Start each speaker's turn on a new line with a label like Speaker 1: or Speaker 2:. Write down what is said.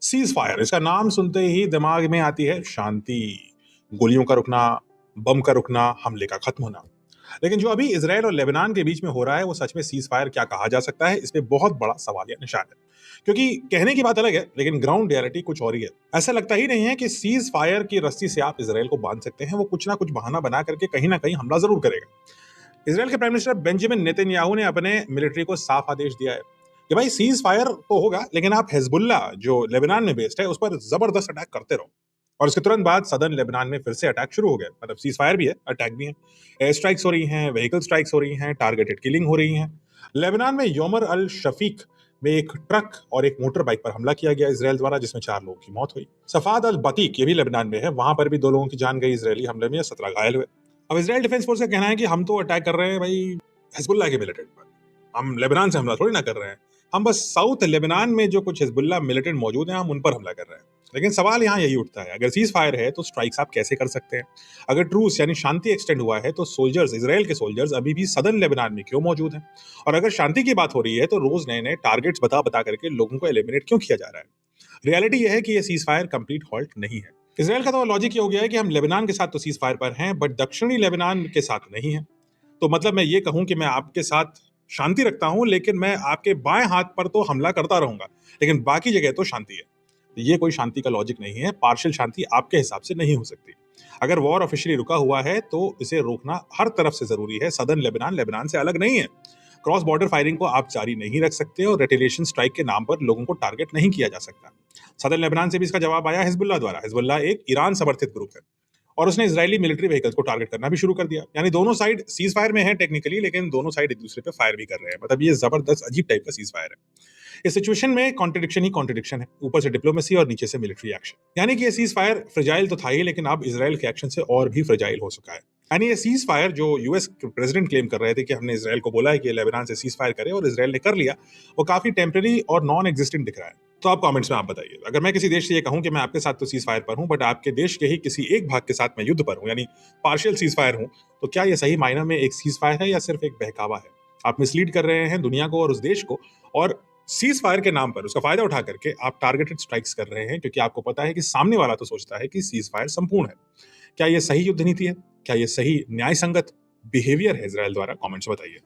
Speaker 1: Cease fire, इसका नाम सुनते ही दिमाग में आती है शांति, गोलियों का रुकना, बम का रुकना, हमले का खत्म होना। लेकिन जो अभी इसराइल और लेबनान के बीच में हो रहा है वो सच में सीज फायर क्या कहा जा सकता है, इसमें बहुत बड़ा सवालिया निशान है। क्योंकि कहने की बात अलग है लेकिन ग्राउंड रियलिटी कुछ और ही है। ऐसा लगता ही नहीं है कि सीज फायर की रस्सी से आप इसराइल को बांध सकते हैं। वो कुछ ना कुछ बहाना बना करके कहीं ना कहीं हमला जरूर करेगा। इसराइल के प्राइम मिनिस्टर बेंजामिन नेतन्याहू ने अपने मिलिट्री को साफ आदेश दिया है कि भाई सीज फायर तो होगा लेकिन आप हिजबुल्ला जो लेबनान में बेस्ड है उस पर जबरदस्त अटैक करते रहो। और उसके तुरंत बाद सदर्न लेबनान में फिर से अटैक शुरू हो गया, मतलब सीज फायर भी है, अटैक भी है। एयर स्ट्राइक्स हो रही हैं, व्हीकल स्ट्राइक्स हो रही हैं, टारगेटेड किलिंग हो रही हैं। लेबनान में योमर अल शफीक में एक ट्रक और एक मोटर बाइक पर हमला किया गया इसराइल द्वारा, जिसमें 4 लोगों की मौत हुई। सफाद अल बतीक, ये भी लेबनान में है, वहां पर भी 2 लोगों की जान गई इसराइली हमले में, 17 घायल हुए। अब इसराइल डिफेंस फोर्स का कहना है कि हम तो अटैक कर रहे हैं भाई हिजबुल्ला के मिलिटेंट पर, हम लेबनान से हमला थोड़ी ना कर रहे हैं, हम बस साउथ लेबनान में जो कुछ हिजबुल्ला मिलिटेंट मौजूद हैं हम उन पर हमला कर रहे हैं। लेकिन सवाल यहाँ यही उठता है, अगर सीज फायर है तो स्ट्राइक्स आप कैसे कर सकते हैं? अगर ट्रूस यानी शांति एक्सटेंड हुआ है तो सोल्जर्स, इसराइल के सोल्जर्स अभी भी सदर्न लेबनान में क्यों मौजूद हैं? और अगर शांति की बात हो रही है तो रोज नए नए टारगेट्स बता बता करके लोगों को एलिमिनेट क्यों किया जा रहा है? रियलिटी यह है कि यह सीज फायर कंप्लीट हॉल्ट नहीं है। इसराइल का तो लॉजिक ये हो गया है कि हम लेबनान के साथ तो सीज फायर पर हैं बट दक्षिणी लेबनान के साथ नहीं है। तो मतलब मैं ये कहूं कि मैं आपके साथ शांति रखता हूं लेकिन मैं आपके बाएं हाथ पर तो हमला करता रहूंगा, लेकिन बाकी जगह तो शांति है। तो ये कोई शांति का लॉजिक नहीं है, पार्शियल शांति आपके हिसाब से नहीं हो सकती। अगर वॉर ऑफिशियली रुका हुआ है तो इसे रोकना हर तरफ से जरूरी है। सदर्न लेबनान लेबनान से अलग नहीं है। क्रॉस बॉर्डर फायरिंग को आप जारी नहीं रख सकते और रेटिलेशन स्ट्राइक के नाम पर लोगों को टारगेट नहीं किया जा सकता। सदर्न लेबनान से भी इसका जवाब आया हिजबुल्ला द्वारा। हिजबुल्ला एक ईरान समर्थित ग्रुप है और उसने इजरायली मिलिट्री व्हीकल्स को टारगेट करना भी शुरू कर दिया। यानी दोनों साइड सीज फायर में है टेक्निकली, लेकिन दोनों साइड एक दूसरे पे फायर भी कर रहे हैं। मतलब ये जबरदस्त अजीब टाइप का सीज फायर है। इस सिचुएशन में कॉन्ट्रडिक्शन ही कॉन्ट्रडिक्शन है, ऊपर से डिप्लोमेसी और नीचे से मिलिट्री एक्शन। यानी कि ये सीज फायर फ्रेजाइल तो था ही, लेकिन अब इसराइल के एक्शन से और भी फ्रेजाइल हो चुका है। यानी ये सीज फायर जो यूएस प्रेसिडेंट क्लेम कर रहे थे कि हमने इसराइल को बोला है कि लेबनान से सीज फायर करे और इसराइल ने कर लिया, वो काफी टेम्पररी और नॉन एग्जिस्टेंट दिख रहा है। तो आप कमेंट्स में आप बताइए, अगर मैं किसी देश से ये कहूं कि मैं आपके साथ तो सीज फायर पर हूं बट आपके देश के ही किसी एक भाग के साथ मैं युद्ध पर हूं, यानी पार्शियल सीज फायर हूं, तो क्या ये सही मायने में एक सीज फायर है या सिर्फ एक बहकावा है? आप मिसलीड कर रहे हैं दुनिया को और उस देश को, और सीज फायर के नाम पर उसका फायदा उठा करके आप टारगेटेड स्ट्राइक्स कर रहे हैं, क्योंकि आपको पता है कि सामने वाला तो सोचता है कि सीज फायर संपूर्ण है। क्या यह सही युद्ध नीति है? क्या यह सही न्याय संगत बिहेवियर है इसराइल द्वारा? कमेंट्स बताइए।